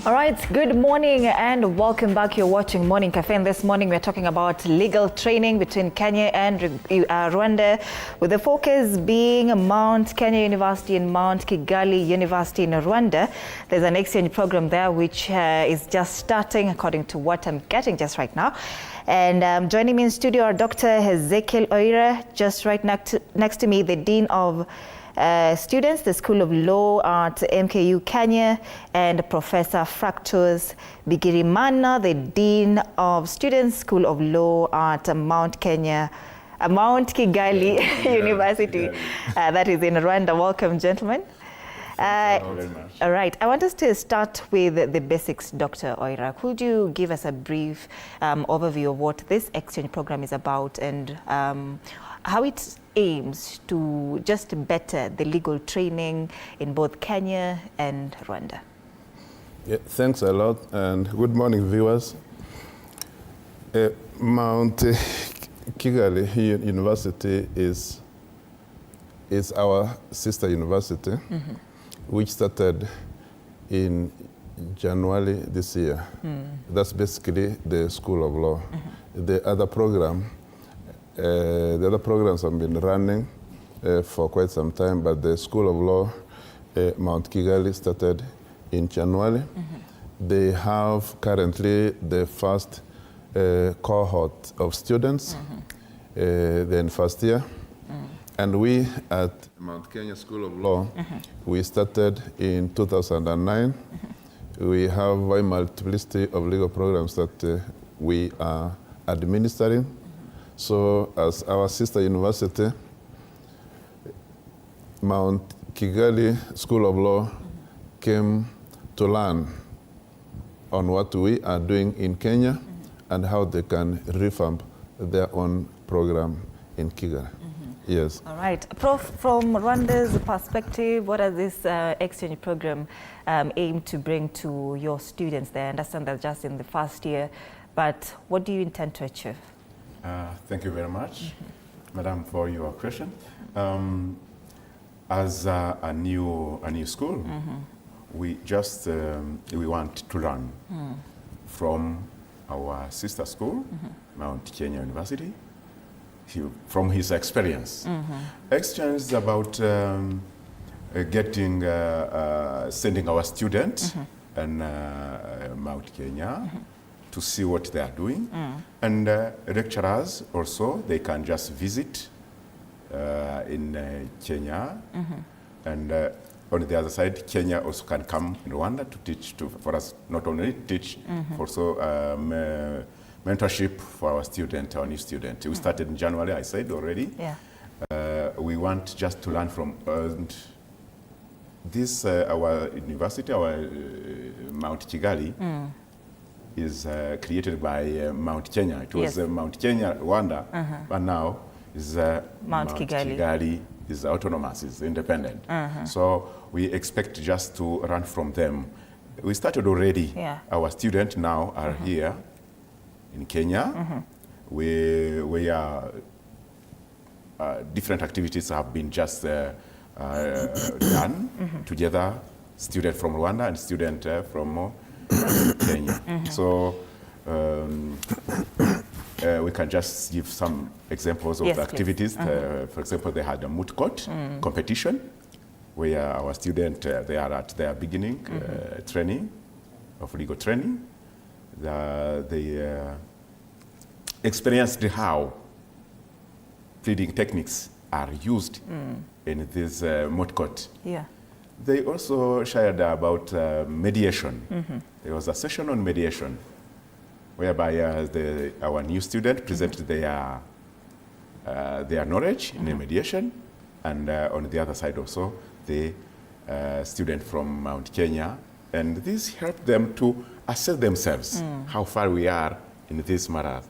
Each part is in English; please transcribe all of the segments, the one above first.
All right, good morning and welcome back. You're watching Morning Cafe, and this morning we're talking about legal training between Kenya and Rwanda, with the focus being Mount Kenya University and Mount Kigali University in Rwanda. There's an exchange program there which is just starting, according to what I'm getting just right now. And joining me in studio are Dr. Ezekiel Oira, just right next to me, the Dean of Students, the School of Law at MKU Kenya, and Professor Fractus Bigirimana, the Dean of Students, School of Law at Mount Kigali University, that is in Rwanda. Welcome, gentlemen. Thank you very much. All right, I want us to start with the basics, Dr. Oira. Could you give us a brief overview of what this exchange program is about and how it aims to just better the legal training in both Kenya and Rwanda? Yeah, thanks a lot, and good morning, viewers. Mount Kigali University is our sister university, which started in January this year. That's basically the School of Law. The other programs have been running for quite some time, but the School of Law, Mount Kigali, started in January. They have currently the first cohort of students, then first year. And we at Mount Kenya School of Law, we started in 2009. We have a multiplicity of legal programs that we are administering. So as our sister university, Mount Kigali School of Law came to learn on what we are doing in Kenya and how they can revamp their own program in Kigali. Yes. All right. Prof, from Rwanda's perspective, what does this exchange program aim to bring to your students there? I understand that just in the first year, but what do you intend to achieve? Thank you very much, Madam, for your question. As a new school, we just we want to learn from our sister school, Mount Kenya University, from his experience. Exchange is about sending our students and Mount Kenya to see what they are doing. And lecturers also, they can just visit in Kenya. And on the other side, Kenya also can come in Rwanda to teach, for us not only teach, also mentorship for our student, our new student. We started in January, I said already. Yeah. We want just to learn from this, our university, our Mount Kigali, is created by Mount Kenya. It was Mount Kenya, Rwanda, but now is Mount Kigali is autonomous, is independent. So we expect just to run from them. We started already. Our students now are here in Kenya. We are different activities have been just done together. Student from Rwanda and student from Kenya. So we can just give some examples of the activities. For example, they had a moot court competition where our students, they are at their beginning training of legal training. They experienced how pleading techniques are used in this moot court. They also shared about mediation. There was a session on mediation whereby our new student presented their knowledge in mediation, and on the other side also the student from Mount Kenya, and this helped them to assess themselves, how far we are in this matter.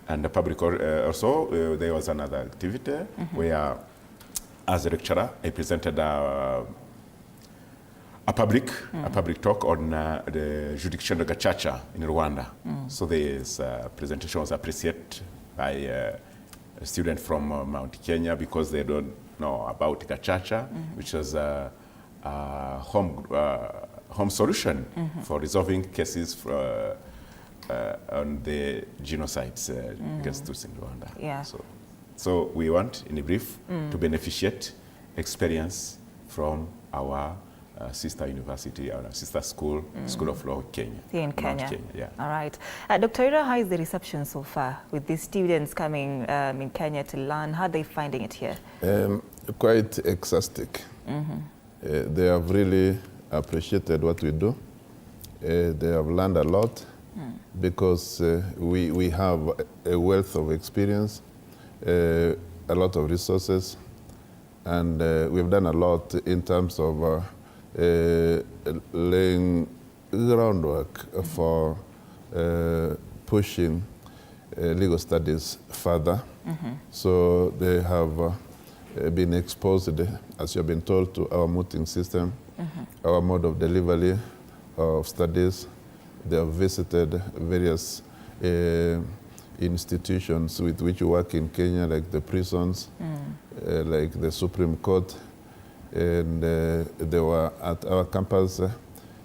And the public also, there was another activity where, as a lecturer, I presented a public talk on the jurisdiction of Gacaca in Rwanda. So this presentation was appreciated by a student from Mount Kenya because they don't know about Gacaca, which was a home solution for resolving cases on the genocides against Tutsis in Rwanda. Yeah. So we want, in brief, to beneficiate experience from our sister university, our sister school, School of Law, Kenya. Here in Kenya. Yeah. All right. Dr. Ira, how is the reception so far with these students coming in Kenya to learn? How are they finding it here? Quite ecstatic. They have really appreciated what we do. They have learned a lot because we have a wealth of experience, a lot of resources, and we've done a lot in terms of laying groundwork for pushing legal studies further. So they have been exposed, as you've been told, to our mooting system, our mode of delivery of studies. They have visited various institutions with which we work in Kenya, like the prisons, like the Supreme Court, and they were at our campus.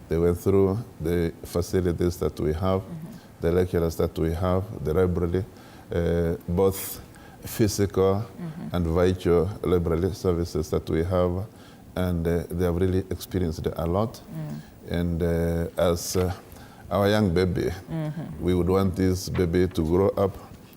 They went through the facilities that we have, the lecturers that we have, the library, both physical and virtual library services that we have, and they have really experienced a lot. And as our young baby, we would want this baby to grow up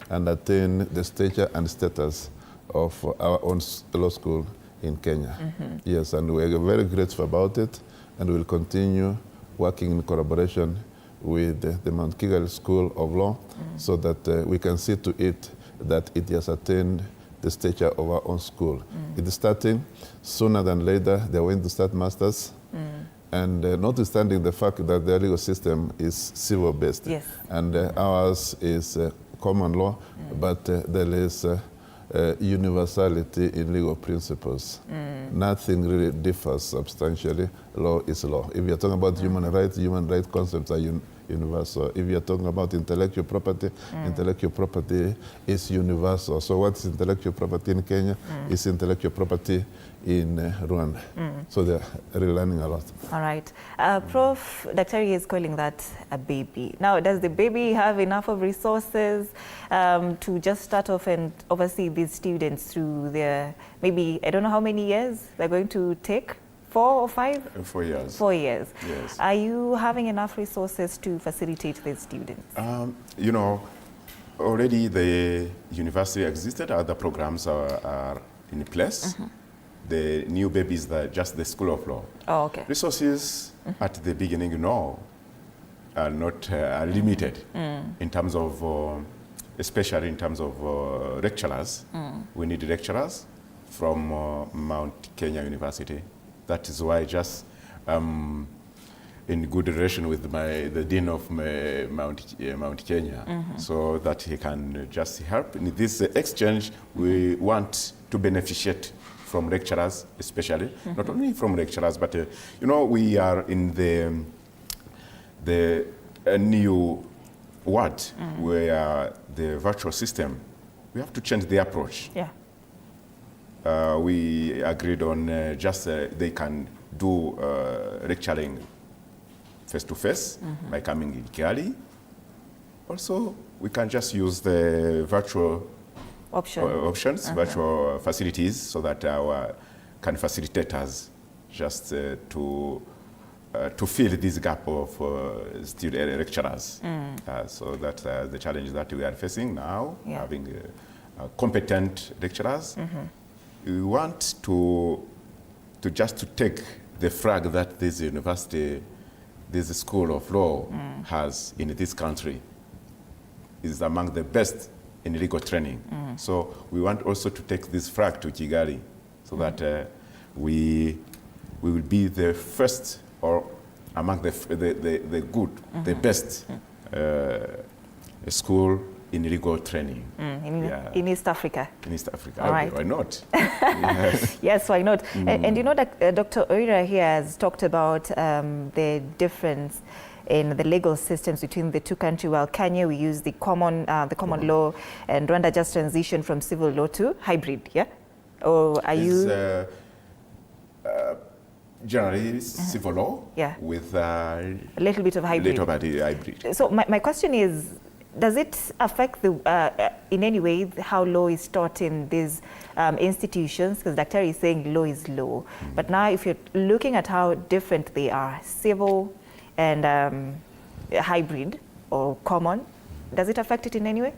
and attain the stature and status of our own law school in Kenya. Yes, and we're very grateful about it, and we'll continue working in collaboration with the Mount Kigali School of Law so that we can see to it that it has attained the stature of our own school. It is starting sooner than later. They're going to start masters. And notwithstanding the fact that the legal system is civil-based, and ours is common law, but there is universality in legal principles. Nothing really differs substantially. Law is law. If you're talking about human rights concepts are universal. If you're talking about intellectual property is universal. So what's intellectual property in Kenya is intellectual property in Rwanda. So they're really learning a lot. All right. Prof. Daktari is calling that a baby. Now, does the baby have enough of resources to just start off and oversee these students through their, maybe, I don't know how many years they're going to take? 4 or 5? 4 years. 4 years. Yes. Are you having enough resources to facilitate these students? You know, already the university existed, other programs are in place. The new baby is just the School of Law. Oh, okay. Resources at the beginning, are not limited in terms of, especially in terms of lecturers. We need lecturers from Mount Kenya University. That is why just in good relation with the Dean of Mount Kenya, so that he can just help. In this exchange, we want to beneficiate from lecturers, especially, not only from lecturers, but we are in the new world where the virtual system, we have to change the approach. Yeah. We agreed on they can do lecturing face-to-face by coming in Kigali. Also, we can just use the virtual options, virtual facilities, so that can facilitate us just to fill this gap of student lecturers. So that's the challenge that we are facing now, having competent lecturers. We want to take the flag that this university, this School of Law has in this country, is among the best in legal training. So we want also to take this flag to Kigali, so that we will be the first, or among the good, the best school in legal training. In East Africa. In East Africa. All right. Why not? Yes, why not? And you know that Dr. Oira here has talked about the difference in the legal systems between the two countries. While Kenya, we use the common law, and Rwanda just transitioned from civil law to hybrid, yeah? Or are you... Generally, civil law with a little bit of hybrid. So my question is, does it affect in any way how law is taught in these institutions? Because Dr. is saying law is law. But now if you're looking at how different they are, civil and hybrid or common, does it affect it in any way?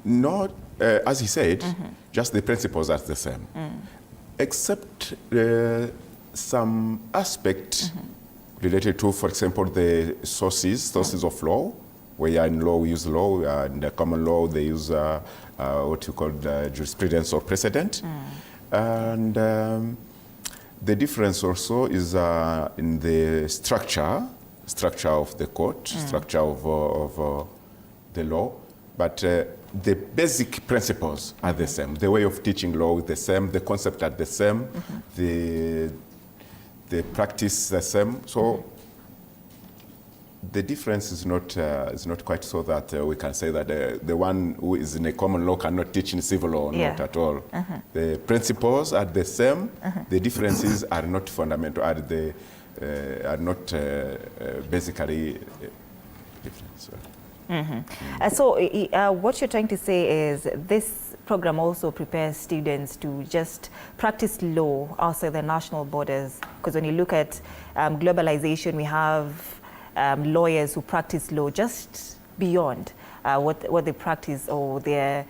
Not, as he said, just the principles are the same. Except some aspect related to, for example, the sources of law. Where in law we use law, in the common law they use what you call jurisprudence or precedent. And the difference also is in the structure of the court, structure of the law. But the basic principles are the same. The way of teaching law is the same. The concept are the same. The practice is the same. So the difference is not quite so that we can say that the one who is in a common law cannot teach in civil law, not at all. The principles are the same. The differences are not fundamental. Are not basically different. So. So what you're trying to say is this program also prepares students to just practice law outside the national borders. Because when you look at globalization, we have lawyers who practice law just beyond what they practice or the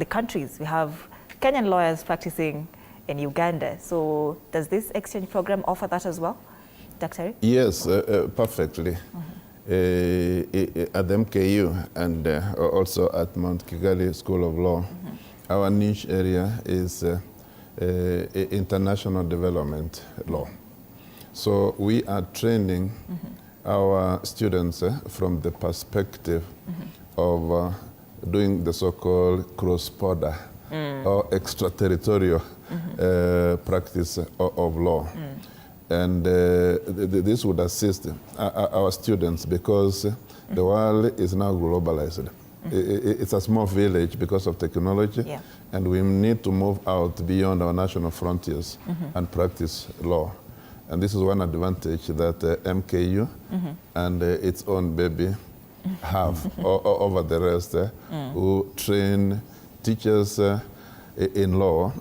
countries. We have Kenyan lawyers practicing in Uganda. So does this exchange program offer that as well, Dr. Yes, perfectly. At the MKU and also at Mount Kigali School of Law, our niche area is international development law. So we are training our students from the perspective of doing the so-called cross-border or extraterritorial practice of law. And this would assist our students because the world is now globalized. It's a small village because of technology, and we need to move out beyond our national frontiers and practice law. And this is one advantage that MKU and its own baby have over the rest who train teachers in law,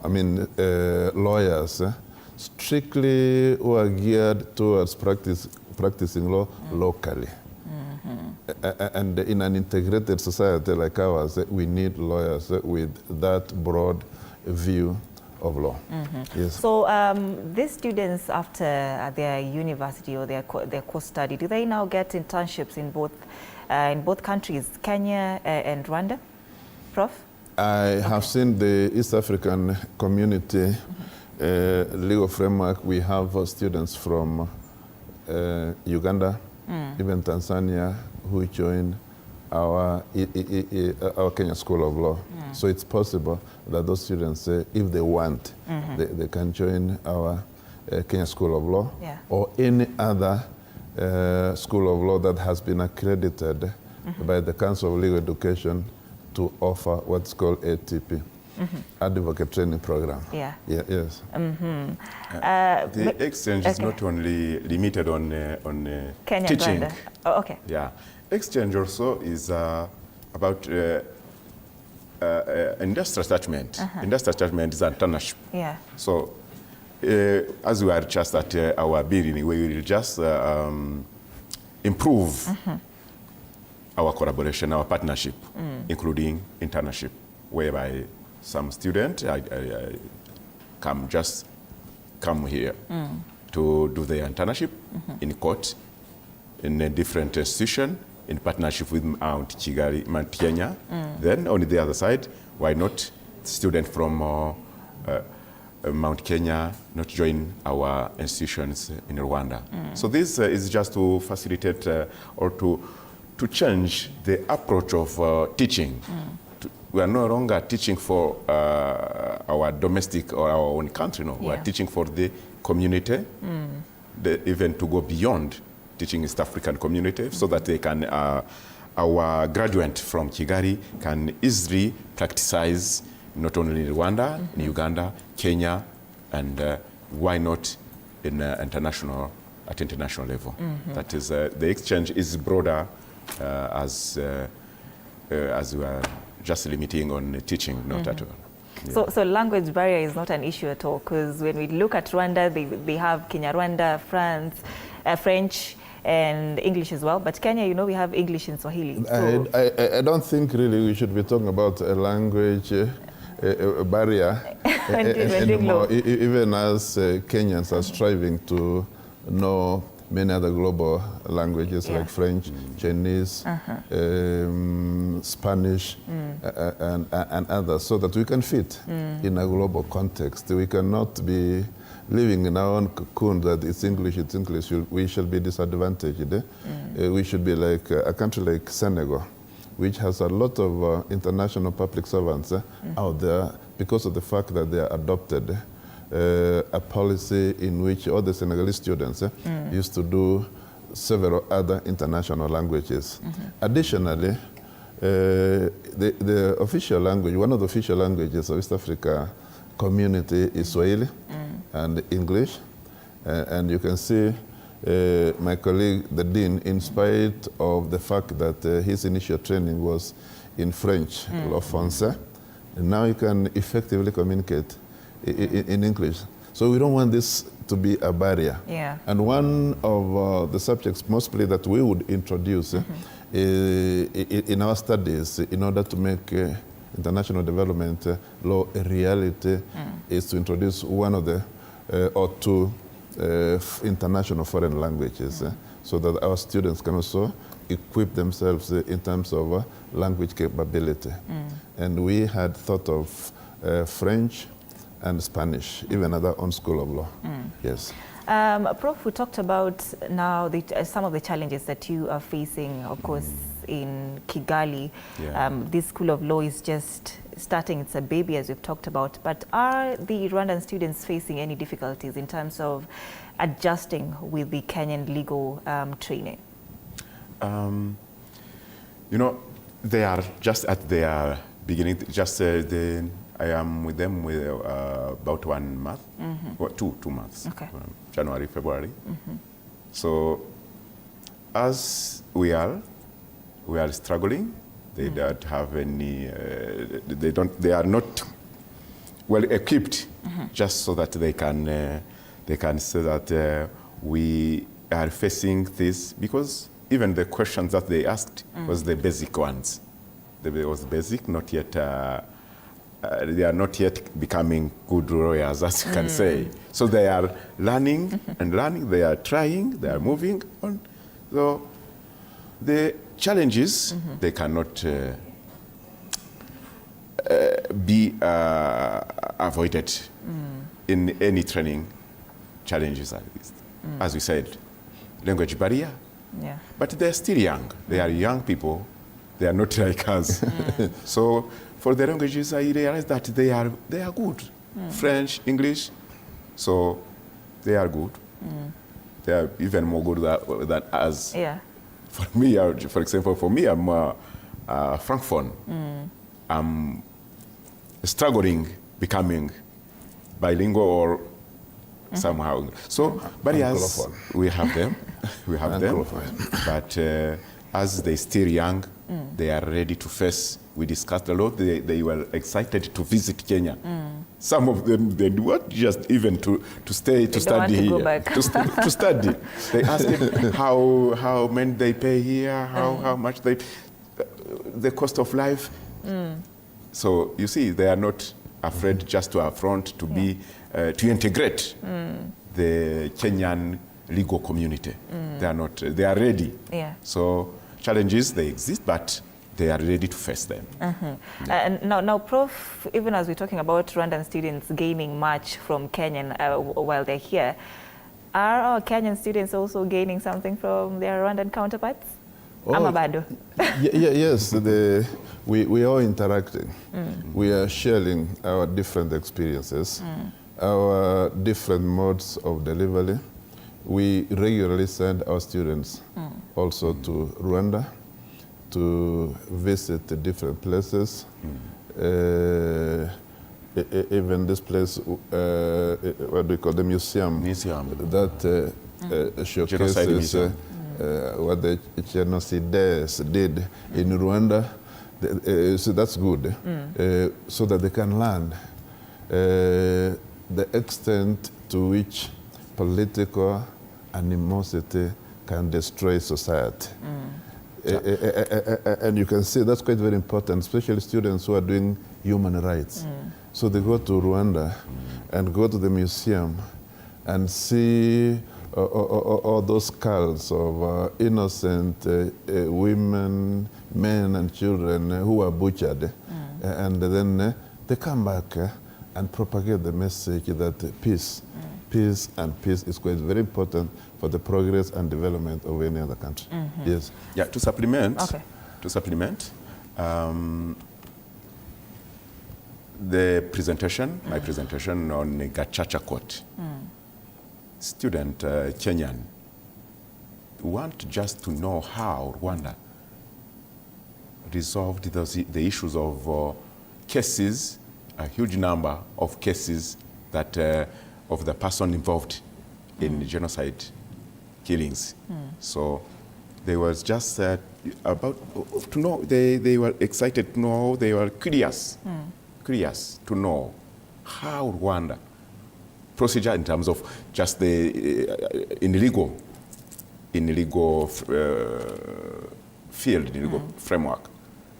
lawyers, strictly who are geared towards practicing law locally. And in an integrated society like ours, we need lawyers with that broad view of law. Yes. So these students, after their university or their course study, do they now get internships in both countries, Kenya and Rwanda, Prof? I have seen the East African community legal framework. We have students from Uganda, even Tanzania, who join our Kenya School of Law. So it's possible that those students, if they want, they can join our Kenya School of Law or any other school of law that has been accredited by the Council of Legal Education to offer what's called ATP. Advocate training program. Yes. The exchange is not only limited on Kenya, teaching. Oh, okay. Yeah, exchange also is about industrial attachment. Industrial attachment is an internship. Yeah. So, as we are just at our building, we will just improve our collaboration, our partnership, including internship, whereby some student come here to do their internship in court, in a different institution, in partnership with Mount Kigali, Mount Kenya. Then on the other side, why not student from Mount Kenya not join our institutions in Rwanda? So this is just to facilitate or to change the approach of teaching. We are no longer teaching for our domestic or our own country, no. We are teaching for the community, even to go beyond teaching East African community, so that they can, our graduate from Kigali can easily practice not only in Rwanda, in Uganda, Kenya, and why not in international level. That is, the exchange is broader as we are just limiting on teaching, not at all. Yeah. So language barrier is not an issue at all, because when we look at Rwanda, they have Kinyarwanda, French, and English as well. But Kenya, you know, we have English and Swahili. So I don't think really we should be talking about a language barrier anymore, even as Kenyans are striving to know many other global languages like French, Chinese, Spanish, and others, so that we can fit in a global context. We cannot be living in our own cocoon that it's English. We shall be disadvantaged. We should be like a country like Senegal, which has a lot of international public servants out there because of the fact that they are adopted a policy in which all the Senegalese students used to do several other international languages. Additionally, the official language, one of the official languages of East Africa community is Swahili and English. And you can see my colleague, the dean, in spite of the fact that his initial training was in French, le français, and now he can effectively communicate in English. So we don't want this to be a barrier. Yeah. And one of the subjects mostly that we would introduce in our studies in order to make international development law a reality is to introduce one of the or two international foreign languages so that our students can also equip themselves in terms of language capability. And we had thought of French and Spanish, even at our own school of law. Yes. Prof, we talked about now some of the challenges that you are facing, of course, in Kigali. Yeah. This school of law is just starting, it's a baby, as we've talked about. But are the Rwandan students facing any difficulties in terms of adjusting with the Kenyan legal training? You know, they are just at their beginning. I am with them with about 1 month, or two months, okay. January, February. So as we are struggling. They don't have any, they are not well equipped just so that they can say that we are facing this, because even the questions that they asked was the basic ones. They was basic, not yet, they are not yet becoming good lawyers, as you can say. So they are learning and learning, they are trying, they are moving on. So the challenges, they cannot be avoided in any training challenges like this. As we said, language barrier, but they're still young. They are young people. They are not like us. So for the languages, I realize that they are good. French, English, so they are good. They are even more good than us. Yeah. For me, for example, I'm a Francophone. I'm struggling becoming bilingual or somehow. So barriers, we have them, but as they're still young, they are ready to face. We discussed a lot. They were excited to visit Kenya. Some of them, they do not just even to stay, to study here. To study. They asked how many they pay here, how much the cost of life. So you see, they are not afraid just to affront, to be, to integrate the Kenyan legal community. They are not, they are ready. So challenges, they exist, but they are ready to face them. And now, Prof, even as we're talking about Rwandan students gaining much from Kenyan while they're here, are our Kenyan students also gaining something from their Rwandan counterparts? Amabado. Yes, we are interacting. We are sharing our different experiences, our different modes of delivery. We regularly send our students also to Rwanda to visit the different places. even this place, what do we call the museum? That showcases what the genocides did in Rwanda. So that's good, so that they can learn the extent to which political animosity can destroy society. And you can see that's quite very important, especially students who are doing human rights. So they go to Rwanda and go to the museum and see all those skulls of innocent women, men and children who were butchered. And then they come back and propagate the message that peace is quite very important for the progress and development of any other country. Yes. Yeah, to supplement, the presentation, my presentation on Gachacha Court. Student Kenyan want just to know how Rwanda resolved the issues of cases, a huge number of cases that of the person involved in genocide killings. So they was just about to know, they were excited to know, they were curious to know how Rwanda procedure in terms of just the in illegal field, in illegal framework,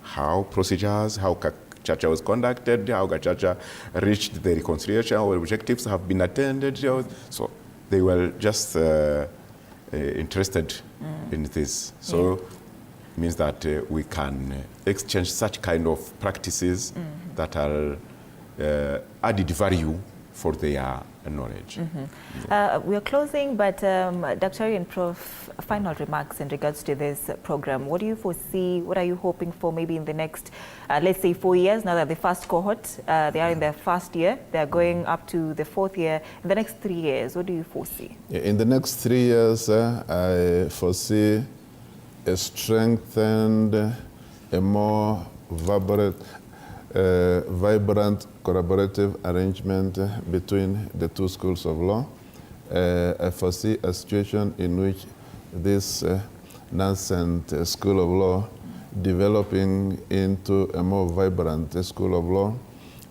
how procedures, how Gachacha was conducted, how Gachacha reached the reconciliation, how objectives have been attended. So they were just interested in this. So it means that we can exchange such kind of practices that are added value for their knowledge. We are closing, but Dr. and Prof, final remarks in regards to this program. What do you foresee? What are you hoping for maybe in the next, let's say 4 years, now that the first cohort, they are in their first year, they are going up to the fourth year. In the next 3 years, what do you foresee? In the next 3 years, I foresee a strengthened, a more vibrant, collaborative arrangement between the two schools of law. I foresee a situation in which this nascent school of law developing into a more vibrant school of law,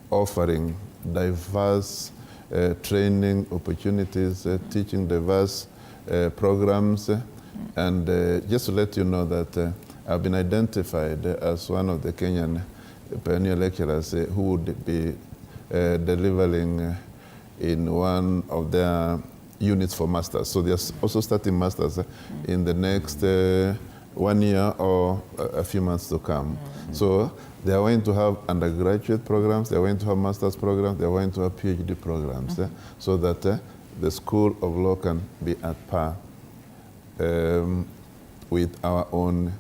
offering diverse training opportunities, teaching diverse programs. And just to let you know that I've been identified as one of the Kenyan pioneer lecturers who would be delivering in one of their units for masters. So they're also starting masters in the next 1 year or a few months to come. So they are going to have undergraduate programs, they are going to have master's programs, they are going to have PhD programs, so that the School of Law can be at par with our own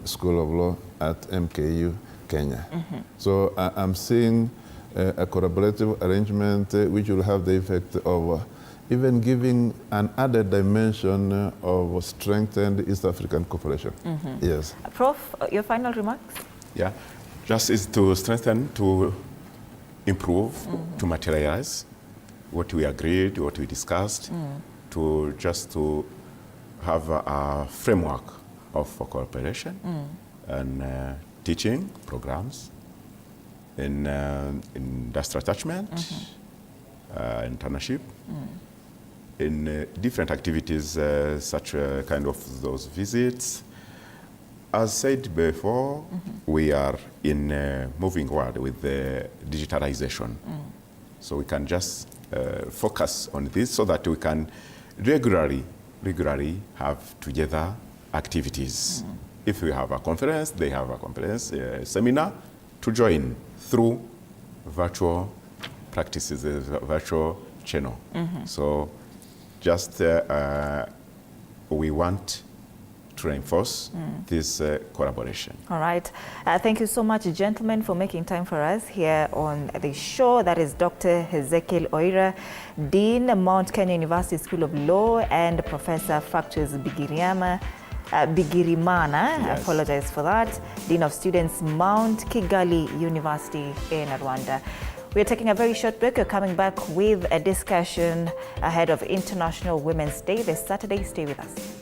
School of Law at MKU Kenya. So I'm seeing a collaborative arrangement which will have the effect of even giving an added dimension of strengthened East African cooperation. Yes. Prof, your final remarks? Yeah, just is to strengthen, to improve, to materialize what we agreed, what we discussed, to just to have a framework of cooperation and teaching programs in industrial attachment, internship, in different activities, such kind of those visits. As said before, we are in a moving world with the digitalization. So we can just focus on this so that we can regularly have together activities. If we have a conference, they have a conference, seminar to join through virtual practices, virtual channel. So just we want to reinforce this collaboration. All right. Thank you so much, gentlemen, for making time for us here on the show. That is Dr. Ezekiel Oira, Dean, Mount Kenya University School of Law, and Professor Factus Bigirimana, I apologize for that, Dean of Students, Mount Kigali University in Rwanda. We're taking a very short break. We're coming back with a discussion ahead of International Women's Day this Saturday. Stay with us.